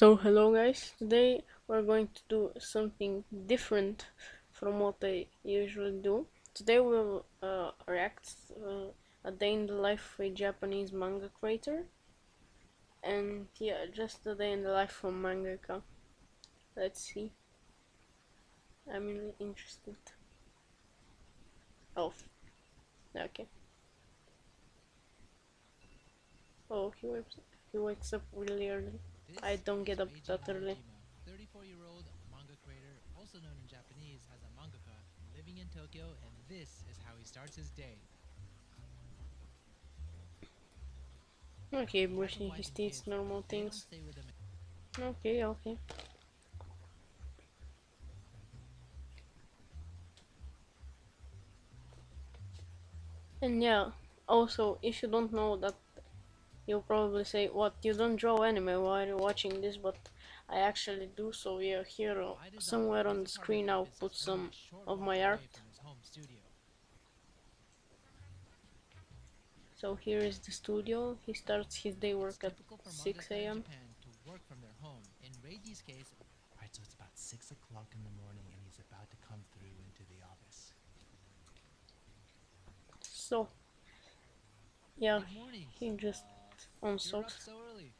So hello guys, today we're going to do something different from what I usually do. Today we'll react a day in the life of a Japanese manga creator, and yeah, just a day in the life of mangaka. Let's see, I'm really interested. Oh, okay. Oh, he wakes up really early. I This don't is get up Reiji that early. Hayajima, 34-year-old manga creator, also known in Japanese as a mangaka, living in Tokyo, and this is how he starts his day. Okay, He has a brushing wife his and teeth, kids, but normal they don't things. stay with him. Okay, okay. And yeah, also, if you don't know that, you'll probably say, what, you don't draw anime while you're watching this, but I actually do, so yeah, here By design, somewhere on this the screen apartment I'll is put only a some short of walk my away art. from his home studio. So here is the studio. He starts his day It's work at typical for 6 mangaka in a.m. Japan to work from their home. In Reiji's case, alright, so it's about 6 o'clock in the morning and he's about to come through into the office. So yeah, Good morning. he just on You're up socks. so early.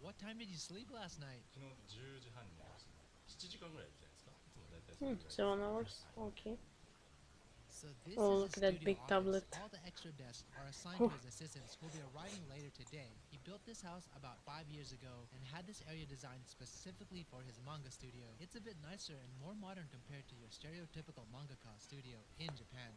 What time did you sleep last night? 7 hours. Okay. So this Oh, is his look at that studio big office. tablet. All the extra desks are assigned to Oh, his assistants who will be arriving later today. He built this house about 5 years ago and had this area designed specifically for his manga studio. It's a bit nicer and more modern compared to your stereotypical mangaka studio in Japan.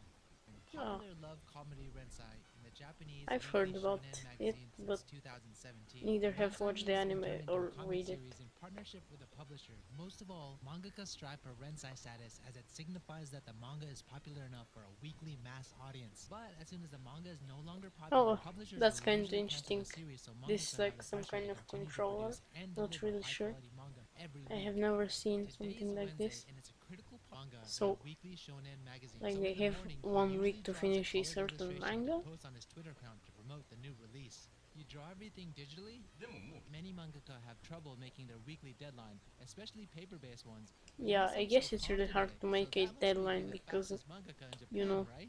oh, Popular love comedy Rensai in the Japanese I've weekly heard about shonen it, magazine but since 2017. neither have Rensai watched the means to be anime turned into a or comic read it. series in partnership with a publisher. Most of all, mangaka strive for Rensai status as it signifies that the manga is popular enough for a weekly mass audience. But as soon as the manga is no longer popular, Oh, publishers that's will kind of usually cancel the interesting. series so This is mangaka have like the some pressure to kind of continue to controller. produce and Not deliver really high sure. quality manga every I have week. never seen Today is something like Wednesday this. and it's a critical manga for the So, weekly shonen magazine. like So they in the have morning, he 1 week usually to draws a finish a colored certain illustration to manga. post on his Twitter account to promote the new release. You draw everything digitally? Many mangaka have trouble making their weekly deadline, especially paper-based ones, but he Yeah, I seems so guess it's really confident hard in it. to So make a that must make him deadline the because, fastest mangaka in you Japan, know. right?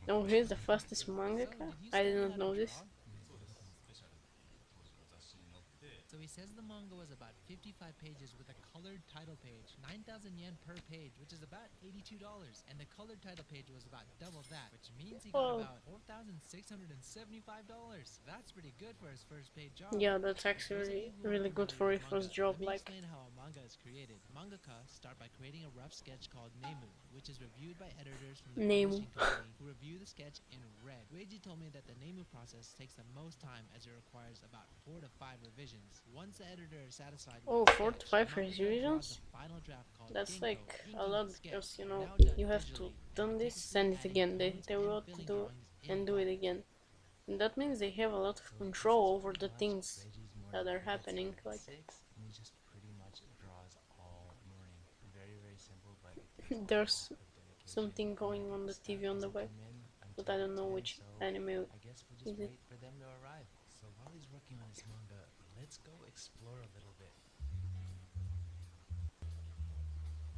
Oh, he's the fastest So, mangaka? did you I did study not how to know this. draw? So he says the manga was about 55 pages with a colored title page, 9,000 yen per page, which is about $82. And the colored title page was about double that, which means he got Well, about $4,675. That's pretty good for his first paid job. yeah, that's For those of actually you who aren't really good familiar for with a manga, first job, let me like. explain how a manga is created. Mangaka start by creating a rough sketch called nemu, which is reviewed by editors from the Name. publishing company who review the sketch in red. Reiji told me that the nemu process takes the most time as it requires about 4 to 5 revisions. Once the editor is satisfied with Oh, the 4 to sketch, the 5 mangaka draws the revisions? final draft called That's genko, like a inking lot the sketch, because, now done you have to digitally, and done this, typically send it adding again. They tones tell you and what to filling do drawings in and do it block. again. And that means they have a lot of So this control is over pretty the much things Reggie's morning. that are He gets up happening. at Like, 6 and he just pretty much draws all morning. Very, very simple, but it takes a lot there's of dedication. something And I going think on the the staff TV on the doesn't web, come in but until I don't know 10, which so anime I guess we'll just is it. wait for them to arrive. So while he's working on his manga, let's go explore a little bit.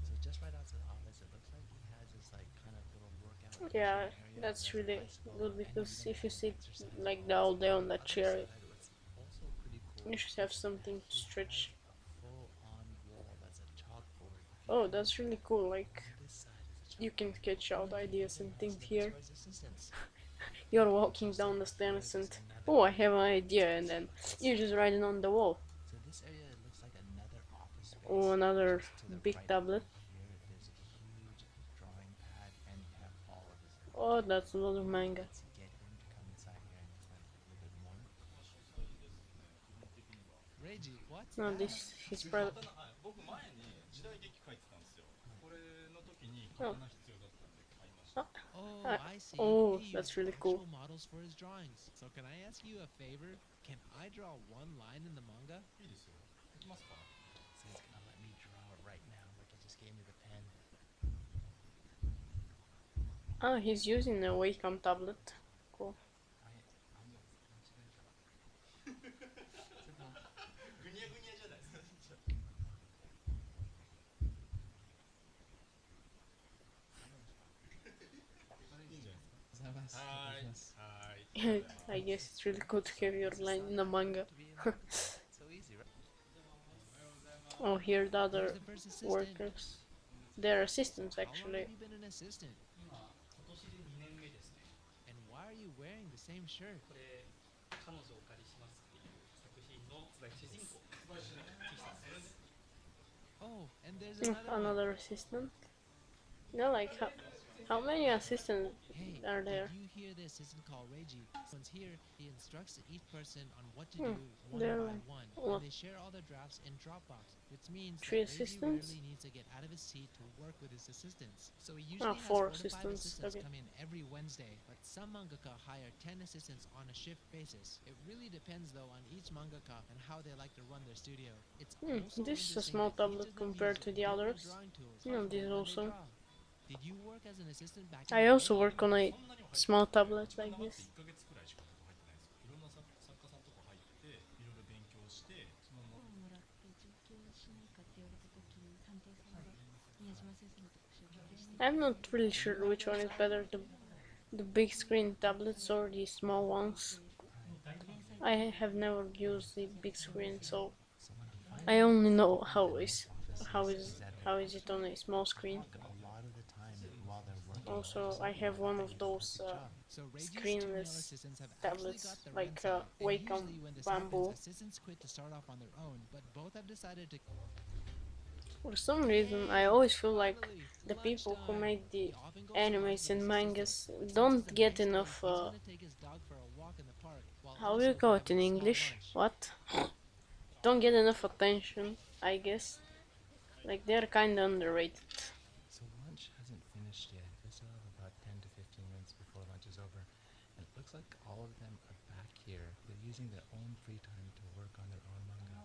So just right outside the office, it looks like he has this like kind of little workout Yeah, conditioning area. He that's has a really bicycle good and he because even if you has an sit exercise like that ball. all day On on the that other chair, side, what's also pretty you cool should have is that something to he has stretch. a full-on wall that's a chalkboard. If you Oh, can that's really cool. Like, on this side is a you can chalkboard, sketch and out then he ideas even and has things snippets here. for his assistants. You're On the walking other side down of the the floor, stairs there's and, another oh, I have an chalkboard with idea, and then spreadsheets. you just write it on the wall. So this area looks like another office Oh, space. another Just to the big right of tablet. him here, there's a huge drawing pad, and you have all of his Oh, illustrators. that's a lot of manga. Let's get him to come inside here and explain a little bit more. Reiji, what's No, that? this his private. Oh, oh, Oh, ah, I see. oh, He used that's really cool. actual models for his drawings. So can I ask you a favor? Can I draw one line in the manga? So he's gonna let me draw it right now, like he just gave me the pen. Ah, he's using a Wacom tablet. Cool. Alright, I'm gonna draw. I guess it's really good to have your line in a manga. To be a mangaka. So easy, right? Oh, here the Here's other the first assistant. workers. They're So, assistants how long actually. have you been an assistant? 今年で2年目ですね。And why are you wearing the same shirt? これ彼女をお借りしますっていう作品の主人公Tシャツです。Oh, and there's another one. Another assistant. No, like how many assistants Hey, are did there? you hear the assistant called Reiji? Once here, he instructs each person on what to Hmm, do one there are by like one, what, and they share all their drafts in Dropbox, which means that three Reiji assistants? rarely needs to get out of his seat to work with his assistants. So he Ah, usually has four 4 to 5 assistants. assistants Okay. come in every Wednesday, but some mangaka hire 10 assistants on a shift basis. It really depends though on each mangaka and how they like to run their studio. It's also This is a interesting small that each tablet of them use compared to the different others. drawing tools This is when they also. draw. Did you work as an assistant back in I the day? also work on a small tablet like this. 一ヶ月くらいしか働いてないです。いろんな作家さんとか入っていろいろ勉強してその本をもらって受験しないかって言われた時担当さんが宮島先生の特集を受けてして。I'm not really sure which one is better, the big screen tablets or the small ones. I have never used the big screen, so So when you find I only know how offices, is that how is it on a small screen. talk a lot of the time while they're working. Also, I have one of those So Reiji's 2 male screenless assistants have actually tablets got the like Rensai, and Wacom usually when this Bamboo. happens, assistants quit to start off on their own, but both have decided to. For some reason, I always feel like Finally, the people who lunchtime. make the He often goes to lunch animes with and his mangas assistant, but since don't it's a get nice day, enough. he's gonna take his dog for a walk in the park while How also will you call it having in a small English? lunch. What? Don't get enough attention, I guess. Like they're kinda underrated. So lunch hasn't finished yet. We still have about 10 to 15 minutes before lunch is over. And it looks like all of them are back here. They're using their own free time to work on their own manga.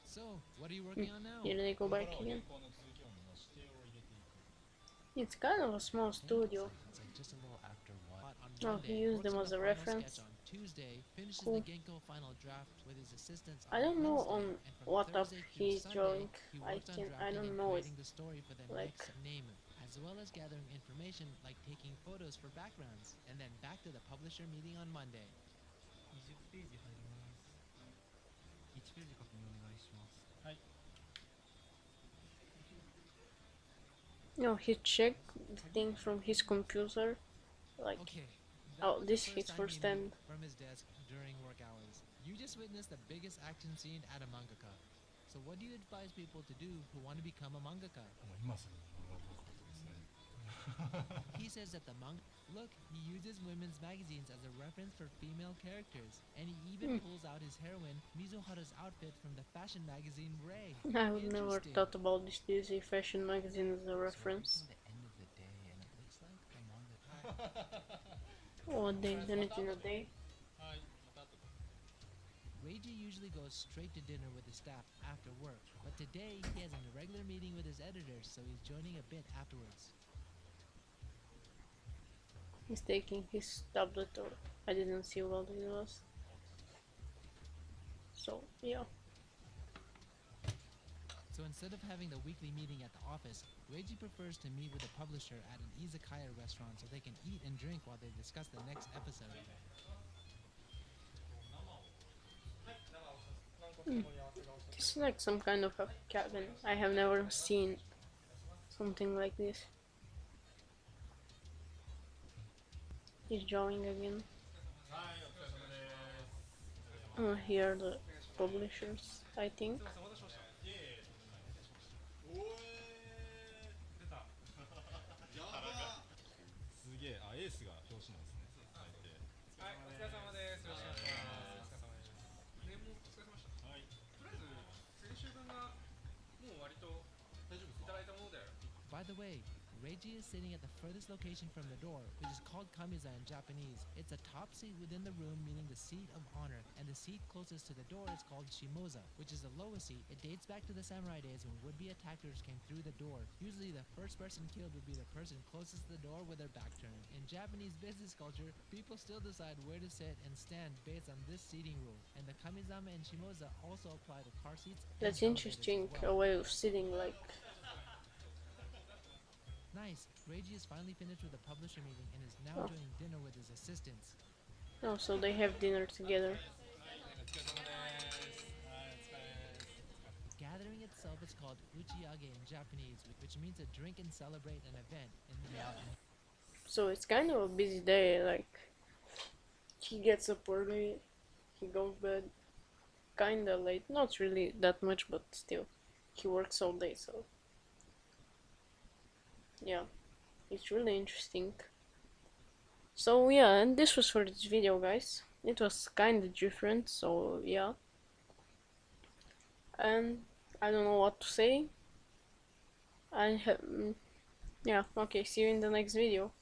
So, what are you working on now? Here they go back again. It's kind of a small studio. It's like just a little after one. On Oh, Monday, he used works them on as the a final reference. sketch on Tuesday, finishes Cool. the Genko final draft with his assistants I on don't know Wednesday, on and from what up Thursday through he's Sunday, drawing. he I works on can I drafting don't and know it. creating the story for the Like next name, as well as gathering information like taking photos for backgrounds, and then back to the publisher meeting on Monday. 20ページ入ります。1ページ確認お願いします。はい。 no, he checked the thing from his computer. Like Okay, oh, was this the his time first he moved time. from his desk during work hours. You just witnessed the biggest action scene at a mangaka. So what do you advise people to do who want to become a mangaka? もう今すぐ漫画を描くことですね。 He says that the manga. Look, he uses women's magazines as a reference for female characters, and he even pulls out his heroine Mizuhara's outfit from the fashion magazine Ray. I would never Interesting. thought about this DC fashion magazine as a So we're reference. reaching the end of the day, and it looks like the manga. What they done it in a day? はい、また後で。 Reiji usually goes straight to dinner with his staff after work, but today he has an irregular meeting with his editors, so he's joining a bit afterwards. He's taking his tablet, or I didn't see what it was. So yeah. So instead of having the weekly meeting at the office, Reiji prefers to meet with the publisher at an izakaya restaurant so they can eat and drink while they discuss the next episode. It's like some kind of a cabin. I have never seen something like this. He's drawing again. はい、お疲れ様です。お疲れ様です。 Here are the publishers, I think. すいません。お疲れ様です。お疲れ様です。お疲れ様です。お疲れ様です。お疲れ様です。お疲れ様です。お疲れ様です。お疲れ様です。お疲れ様です。お疲れ様です。お疲れ様です。お疲れ様です。お疲れ様です。 By the way, Reiji is sitting at the furthest location from the door, which is called Kamiza in Japanese. It's a top seat within the room, meaning the seat of honor, and the seat closest to the door is called Shimoza, which is the lowest seat. It dates back to the samurai days when would-be attackers came through the door. Usually the first person killed would be the person closest to the door with their back turned. In Japanese business culture, people still decide where to sit and stand based on this seating rule, and the Kamizama and Shimoza also apply to car seats and That's elevators as interesting, well. a way of sitting like Nice. Reiji is finally finished with the publisher meeting and is now Oh. enjoying dinner with his assistants. Oh, so they have dinner together. The gathering itself is called Uchiage in Japanese, which means to drink and celebrate an event. So it's kind of a busy day. Like he gets up early, he goes bed kinda late. Not really that much, but still, he works all day. So yeah, it's really interesting. So yeah, and this was for this video, guys. It was kinda different. So yeah, and I don't know what to say. I have yeah. Okay, see you in the next video.